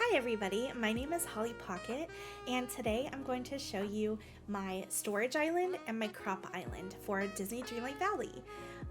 Hi everybody, my name is Holly Pocket, and today I'm going to show you my storage island and my crop island for Disney Dreamlight Valley.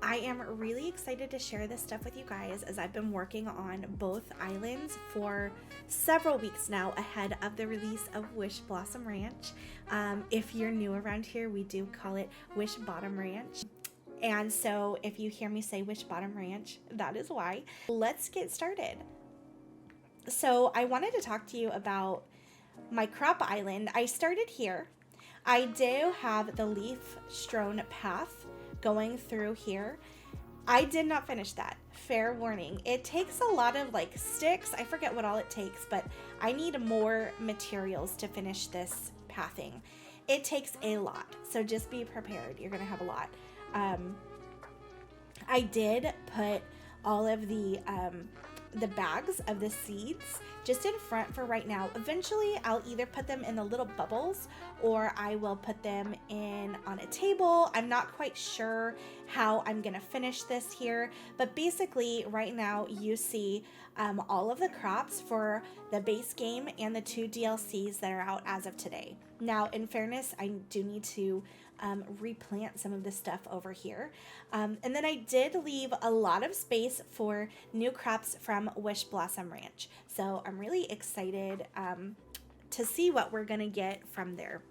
I am really excited to share this stuff with you guys as I've been working on both islands for several weeks now ahead of the release of Wish Blossom Ranch. If you're new around here, we do call it Wish Bottom Ranch. And so if you hear me say Wish Bottom Ranch, that is why. Let's get started. So I wanted to talk to you about my crop island. I started here. I do have the leaf strewn path going through here. I did not finish that. Fair warning. It takes a lot of like sticks. I forget what all it takes, but I need more materials to finish this pathing. It takes a lot. So just be prepared. You're going to have a lot. I did put all of the bags of the seeds just in front for right now. Eventually I'll either put them in the little bubbles or I will put them in on a table. I'm not quite sure how I'm gonna finish this here, but basically right now you see all of the crops for the base game and the 2 DLCs that are out as of today. Now, in fairness, I do need to replant some of this stuff over here. And then I did leave a lot of space for new crops from Wish Blossom Ranch. So I'm really excited to see what we're gonna get from there.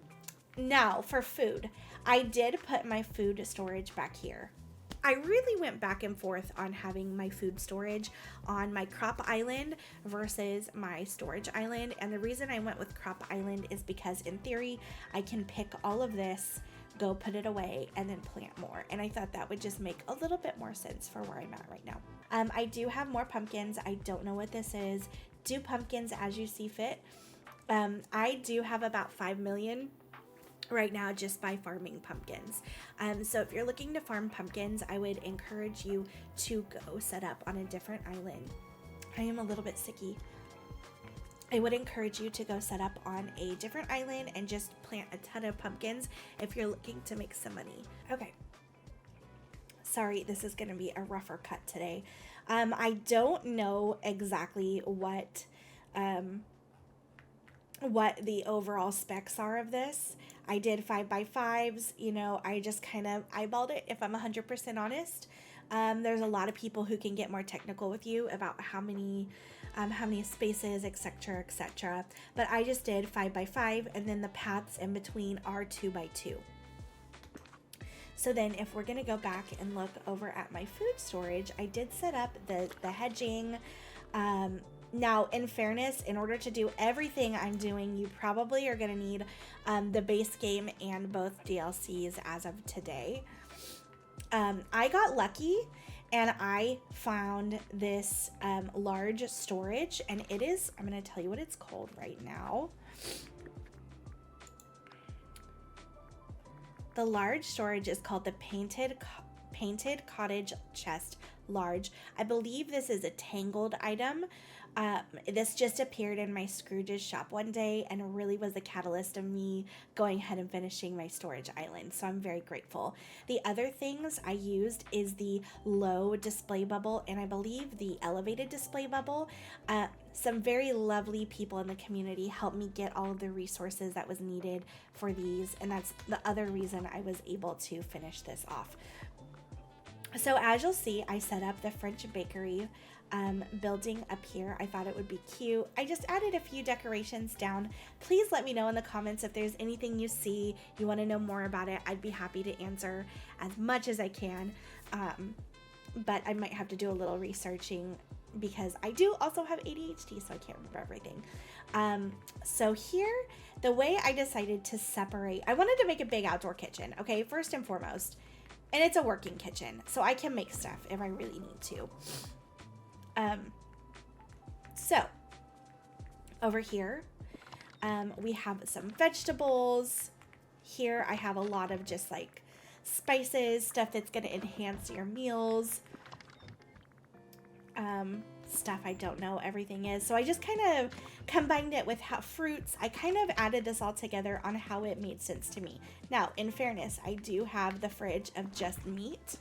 Now for food, I did put my food storage back here. I really went back and forth on having my food storage on my crop island versus my storage island. And the reason I went with crop island is because in theory, I can pick all of this, go put it away, and then plant more. And I thought that would just make a little bit more sense for where I'm at right now. I do have more pumpkins. I don't know what this is. Do pumpkins as you see fit. I do have about 5 million right now just by farming pumpkins. So if you're looking to farm pumpkins, I would encourage you to go set up on a different island. I am a little bit sicky. I would encourage you to go set up on a different island and just plant a ton of pumpkins if you're looking to make some money. Okay. Sorry, this is going to be a rougher cut today. I don't know exactly what the overall specs are of this. I did 5x5s, you know, I just kind of eyeballed it if I'm 100% honest. There's a lot of people who can get more technical with you about how many spaces, etc., etc. But I just did 5x5, and then the paths in between are 2x2. So then if we're gonna go back and look over at my food storage, I did set up the hedging. Now, in fairness, in order to do everything I'm doing, you probably are gonna need the base game and both DLCs as of today. I got lucky and I found this large storage, and it is, I'm going to tell you what it's called right now. The large storage is called the Painted Cottage Chest Large. I believe this is a tangled item. This just appeared in my Scrooge's shop one day and really was the catalyst of me going ahead and finishing my storage island. So I'm very grateful. The other things I used is the low display bubble and I believe the elevated display bubble. Some very lovely people in the community helped me get all of the resources that was needed for these. And that's the other reason I was able to finish this off. So as you'll see, I set up the French bakery building up here. I thought it would be cute. I just added a few decorations down. Please let me know in the comments if there's anything you see, you want to know more about it. I'd be happy to answer as much as I can. But I might have to do a little researching because I do also have ADHD, so I can't remember everything. So here, the way I decided to separate, I wanted to make a big outdoor kitchen, okay, first and foremost. And it's a working kitchen, so I can make stuff if I really need to. So over here, we have some vegetables. Here I have a lot of just like spices, stuff that's going to enhance your meals. Stuff I don't know everything is. So I just kind of combined it with fruits. I kind of added this all together on how it made sense to me. Now, in fairness, I do have the fridge of just meat.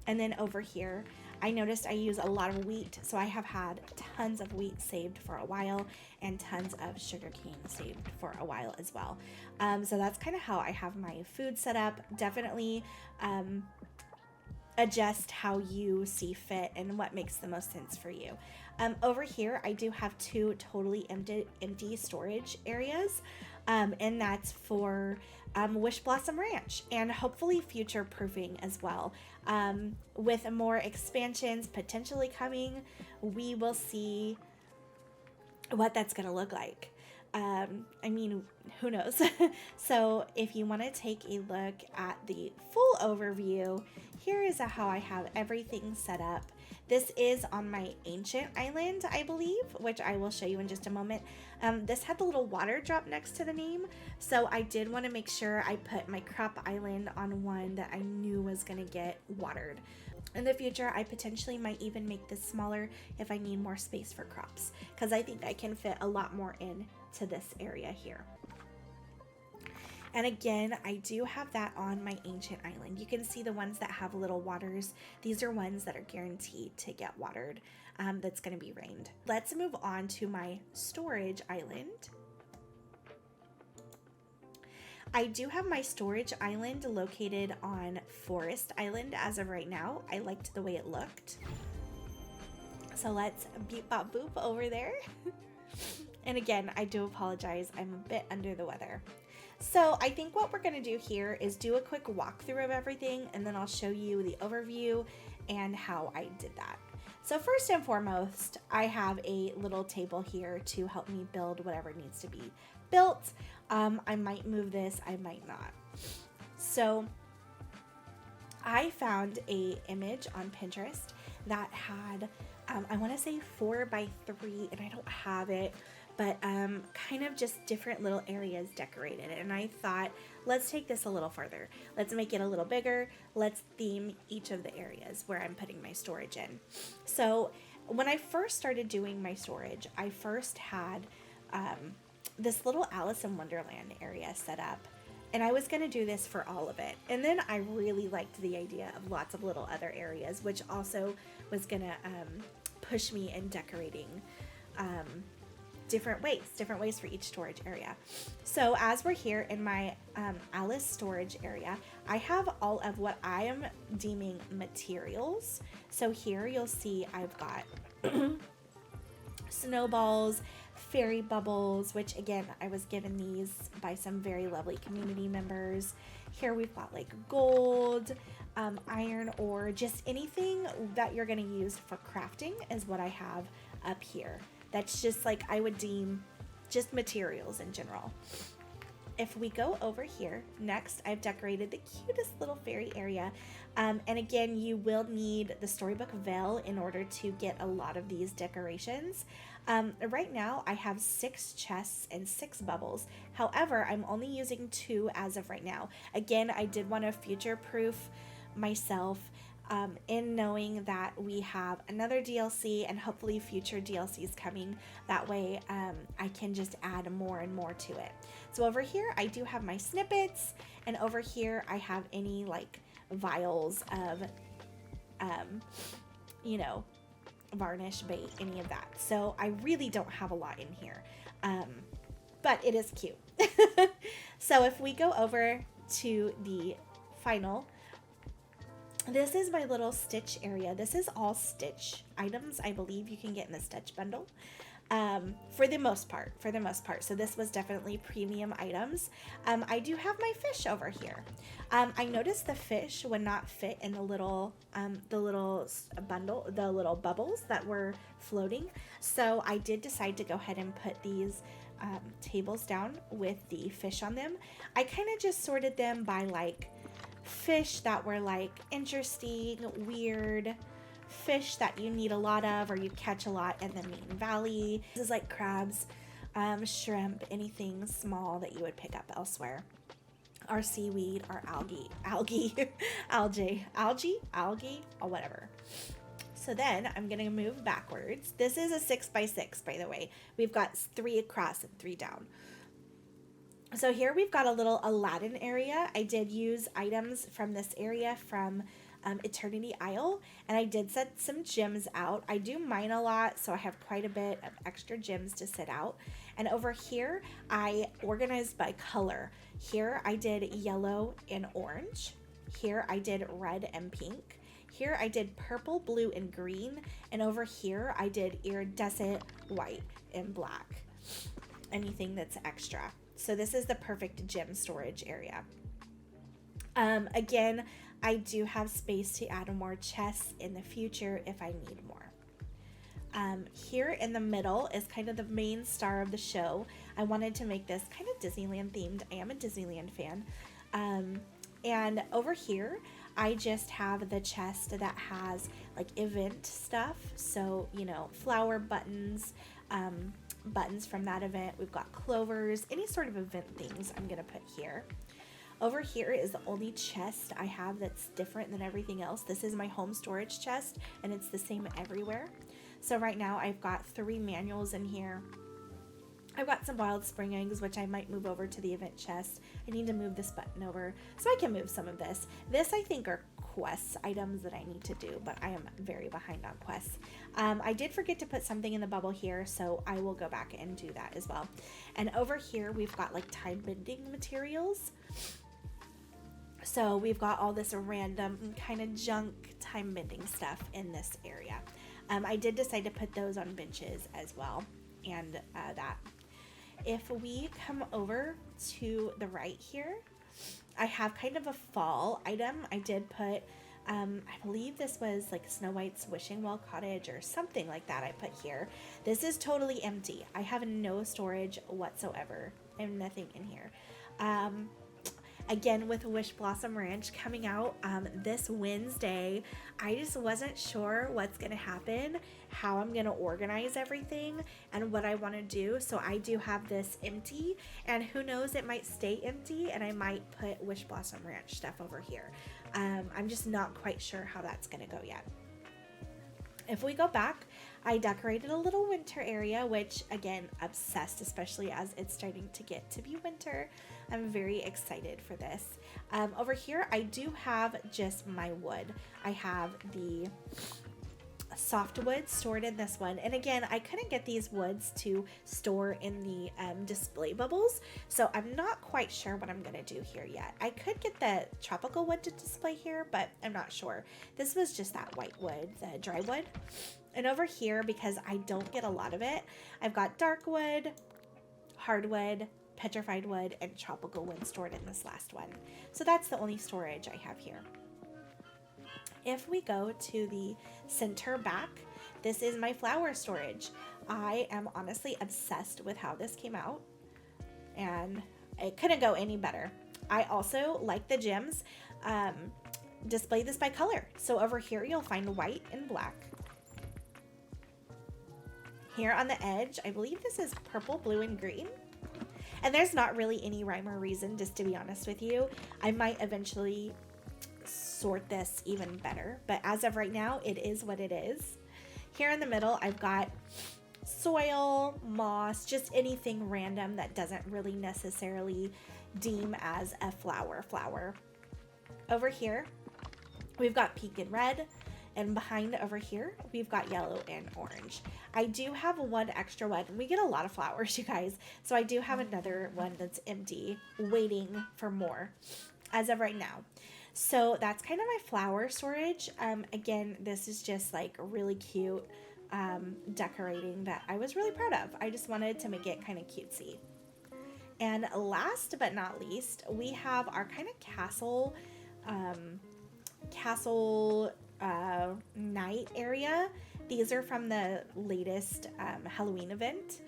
And then over here, I noticed I use a lot of wheat, so I have had tons of wheat saved for a while and tons of sugarcane saved for a while as well. So that's kind of how I have my food set up. Definitely adjust how you see fit and what makes the most sense for you. Over here, I do have two totally empty storage areas, and that's for Wish Blossom Ranch and hopefully future proofing as well. With more expansions potentially coming, we will see what that's going to look like. I mean, who knows? So if you want to take a look at the full overview, here is how I have everything set up. This is on my ancient island, I believe, which I will show you in just a moment. This had the little water drop next to the name, so I did want to make sure I put my crop island on one that I knew was going to get watered. In the future, I potentially might even make this smaller if I need more space for crops, because I think I can fit a lot more into this area here. And again, I do have that on my ancient island. You can see the ones that have little waters. These are ones that are guaranteed to get watered. That's going to be rained. Let's move on to my storage island. I do have my storage island located on Forest Island as of right now. I liked the way it looked. So let's beep bop boop over there. And again, I do apologize. I'm a bit under the weather. So I think what we're going to do here is do a quick walkthrough of everything, and then I'll show you the overview and how I did that. So first and foremost, I have a little table here to help me build whatever needs to be built. I might move this, I might not. So I found a image on Pinterest that had, I want to say 4x3, and I don't have it, but kind of just different little areas decorated. And I thought, let's take this a little further. Let's make it a little bigger. Let's theme each of the areas where I'm putting my storage in. So when I first started doing my storage, I first had this little Alice in Wonderland area set up. And I was going to do this for all of it. And then I really liked the idea of lots of little other areas, which also was going to push me in decorating different ways for each storage area. So as we're here in my Alice storage area, I have all of what I am deeming materials. So here you'll see I've got snowballs, fairy bubbles, which again, I was given these by some very lovely community members. Here we've got like gold, iron ore, just anything that you're going to use for crafting is what I have up here. That's just like I would deem just materials in general. If we go over here, next I've decorated the cutest little fairy area. And again, you will need the Storybook Veil in order to get a lot of these decorations. Right now I have 6 chests and 6 bubbles. However, I'm only using 2 as of right now. Again, I did want to future-proof myself in knowing that we have another DLC and hopefully future DLCs coming. That way I can just add more and more to it. So over here I do have my snippets, and over here I have any like vials of you know, varnish, bait, any of that. So I really don't have a lot in here, but it is cute. So if we go over to the final, this is my little Stitch area. This is all Stitch items I believe you can get in the Stitch bundle, for the most part. So this was definitely premium items. I do have my fish over here. I noticed the fish would not fit in the little bundle, the little bubbles that were floating. So I did decide to go ahead and put these tables down with the fish on them. I kind of just sorted them by like fish that were like interesting, weird, fish that you need a lot of or you catch a lot in the main valley. This is like crabs, shrimp, anything small that you would pick up elsewhere. Our seaweed, our algae, or whatever. So then I'm gonna move backwards. This is a 6x6, by the way. We've got 3 across and 3 down. So here we've got a little Aladdin area. I did use items from this area from Eternity Isle, and I did set some gems out. I do mine a lot, so I have quite a bit of extra gems to set out. And over here, I organized by color. Here I did yellow and orange. Here I did red and pink. Here I did purple, blue, and green. And over here I did iridescent white and black. Anything that's extra. So this is the perfect gem storage area. Again, I do have space to add more chests in the future if I need more. Here in the middle is kind of the main star of the show. I wanted to make this kind of Disneyland themed. I am a Disneyland fan. And over here, I just have the chest that has like event stuff. So, you know, flower buttons, buttons from that event. We've got clovers, any sort of event things I'm going to put here. Over here is the only chest I have that's different than everything else. This is my home storage chest, and it's the same everywhere. So right now I've got 3 manuals in here. I've got some wild spring eggs, which I might move over to the event chest. I need to move this button over so I can move some of this. This, I think, are quests items that I need to do, but I am very behind on quests. I did forget to put something in the bubble here, so I will go back and do that as well. And over here, we've got like time bending materials. So we've got all this random kind of junk time bending stuff in this area. I did decide to put those on benches as well, and that. If we come over to the right here, I have kind of a fall item. I did put, I believe this was like Snow White's Wishing Well Cottage or something like that I put here. This is totally empty. I have no storage whatsoever. I have nothing in here. Again, with Wish Blossom Ranch coming out this Wednesday, I just wasn't sure what's going to happen, how I'm going to organize everything, and what I want to do. So I do have this empty, and who knows, it might stay empty, and I might put Wish Blossom Ranch stuff over here. I'm just not quite sure how that's going to go yet. If we go back, I decorated a little winter area, which again, obsessed, especially as it's starting to get to be winter. I'm very excited for this. Over here, I do have just my wood. I have the softwood stored in this one. And again, I couldn't get these woods to store in the display bubbles, so I'm not quite sure what I'm going to do here yet. I could get the tropical wood to display here, but I'm not sure. This was just that white wood, the dry wood. And over here, because I don't get a lot of it, I've got dark wood, hardwood, petrified wood, and tropical wood stored in this last one. So that's the only storage I have here. If we go to the center back, this is my flower storage. I am honestly obsessed with how this came out, and it couldn't go any better. I also like the gems. Display this by color. So over here, you'll find white and black. Here on the edge, I believe this is purple, blue, and green. And there's not really any rhyme or reason, just to be honest with you. I might eventually sort this even better, but as of right now, it is what it is. Here in the middle, I've got soil, moss, just anything random that doesn't really necessarily deem as a flower. Over here, we've got pink and red, and behind over here, we've got yellow and orange. I do have one extra one. We get a lot of flowers, you guys, so I do have another one that's empty, waiting for more as of right now. So that's kind of my flower storage. Again, this is just like really cute decorating that I was really proud of. I just wanted to make it kind of cutesy. And last but not least, we have our kind of castle night area. These are from the latest Halloween event.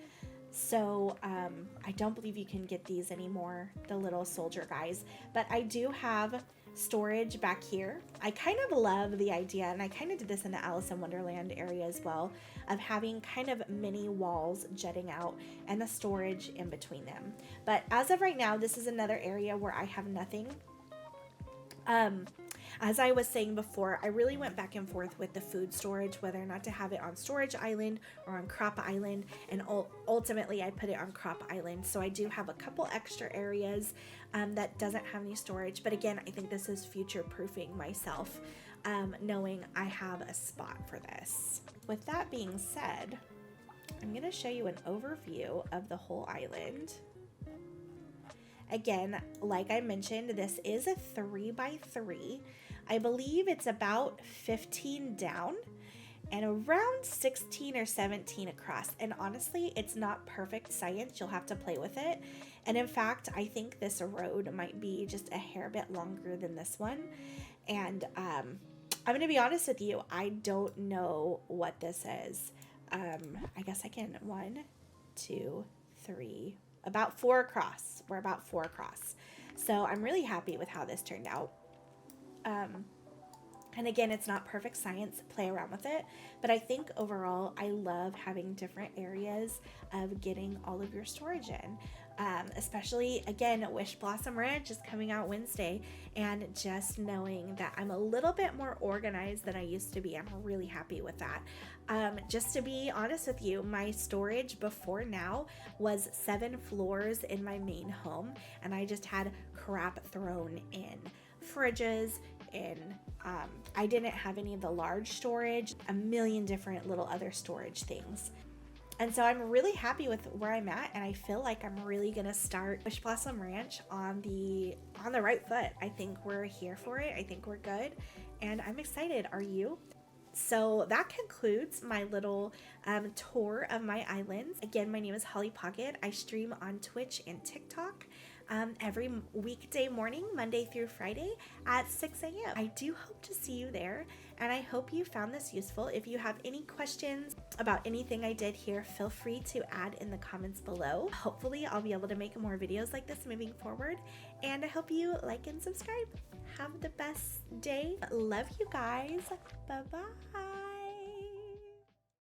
So I don't believe you can get these anymore, the little soldier guys, but I do have storage back here. I kind of love the idea, and I kind of did this in the Alice in Wonderland area as well, of having kind of mini walls jutting out and the storage in between them. But as of right now, this is another area where I have nothing. As I was saying before, I really went back and forth with the food storage, whether or not to have it on Storage Island or on Crop Island, and ultimately I put it on Crop Island. So I do have a couple extra areas that doesn't have any storage, but again, I think this is future-proofing myself knowing I have a spot for this. With that being said, I'm going to show you an overview of the whole island. Again, like I mentioned, this is a 3x3. I believe it's about 15 down and around 16 or 17 across. And honestly, it's not perfect science. You'll have to play with it. And in fact, I think this road might be just a hair bit longer than this one. And I'm going to be honest with you, I don't know what this is. I guess I can 1, 2, 3, about 4 across. We're about 4 across. So I'm really happy with how this turned out. And again, it's not perfect science, play around with it, but I think overall I love having different areas of getting all of your storage in. Especially, again, Wish Blossom Ranch is coming out Wednesday, and just knowing that I'm a little bit more organized than I used to be, I'm really happy with that. Just to be honest with you, my storage before now was 7 floors in my main home, and I just had crap thrown in fridges, I didn't have any of the large storage, a million different little other storage things. And so I'm really happy with where I'm at, and I feel like I'm really gonna start Wish Blossom Ranch on the right foot. I think we're here for it. I think we're good, and I'm excited. Are you? So that concludes my little tour of my islands. Again, my name is Holly Pocket. I stream on Twitch and TikTok every weekday morning, Monday through Friday at 6 a.m. I do hope to see you there, and I hope you found this useful. If you have any questions about anything I did here, feel free to add in the comments below. Hopefully I'll be able to make more videos like this moving forward, and I hope you like and subscribe. Have the best day. Love you guys. Bye-bye.